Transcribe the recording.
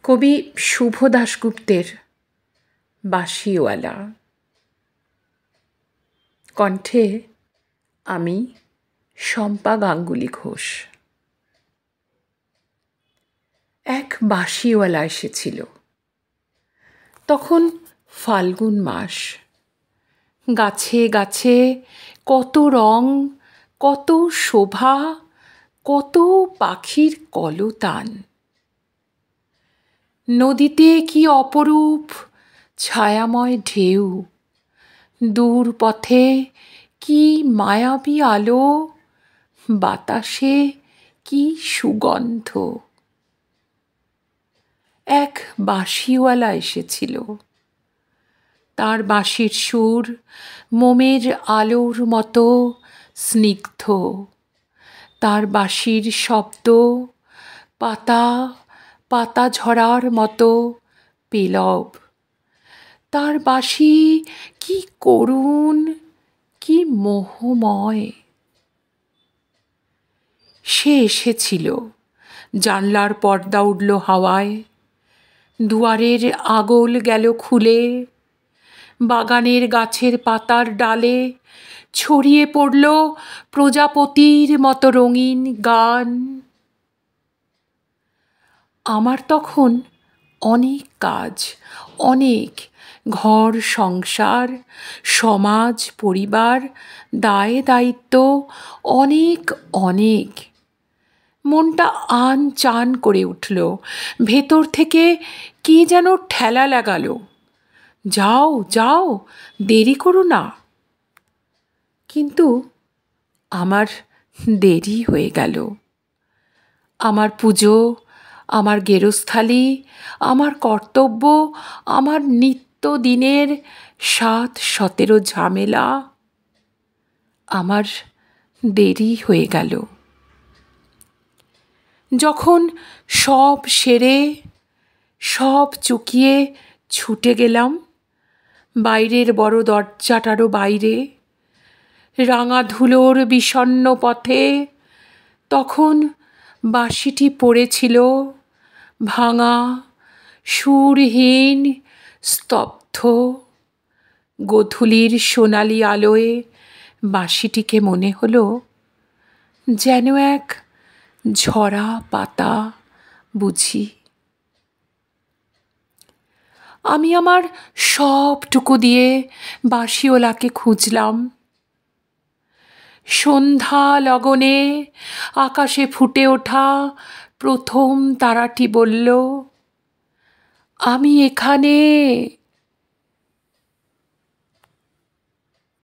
কবি শুভ দাশগুপ্তের বাঁশিওয়ালা। কণ্ঠে আমি শম্পা গাঙ্গুলি ঘোষ। এক বাঁশিওয়ালা এসেছিল। তখন ফাল্গুন মাস। গাছে গাছে কত রং, কত শোভা, কত পাখির কলতান। নদীতে কি অপরূপ ছায়াময় ঢেউ, দূর পথে কি মায়াবী আলো, বাতাসে কি সুগন্ধ। এক বাঁশিওয়ালা এসেছিল। তার বাঁশির সুর মোমের আলোর মতো স্নিগ্ধ। তার বাঁশির শব্দ পাতা পাতা ঝরার মতো পেলব। তার বাঁশি কি করুণ, কি মোহময়। সে এসেছিল। জানলার পর্দা উঠল হাওয়ায়, দুয়ারের আগল গেল খুলে, বাগানের গাছের পাতার ডালে ছড়িয়ে পড়ল প্রজাপতির মতো রঙিন গান। আমার তখন অনেক কাজ, অনেক ঘর সংসার, সমাজ পরিবার, দায় দায়িত্ব, অনেক অনেক। মনটা আন চান করে উঠল। ভেতর থেকে কি যেন ঠেলা লাগালো, যাও যাও, দেরি করো না। কিন্তু আমার দেরি হয়ে গেল। আমার পুজো, আমার গেরস্থালি, আমার কর্তব্য, আমার নিত্যদিনের ৭-১৭ ঝামেলা, আমার দেরি হয়ে গেল। যখন সব সেরে সব চুকিয়ে ছুটে গেলাম বাইরের বড় দরজাটারও বাইরে, রাঙা ধুলোর বিষণ্ণ পথে, তখন বাঁশিটি পড়েছিল ভাঙা, সুরহীন, স্তব্ধ। গোধূলির সোনালি আলোয় বাঁশিটিকে মনে হলো যেন এক ঝরা পাতা বুঝি। আমি আমার সবটুকু দিয়ে বাঁশিওয়ালাকে খুঁজলাম। সন্ধ্যা লগনে আকাশে ফুটে ওঠা প্রথম তারাটি বলল, আমি এখানে।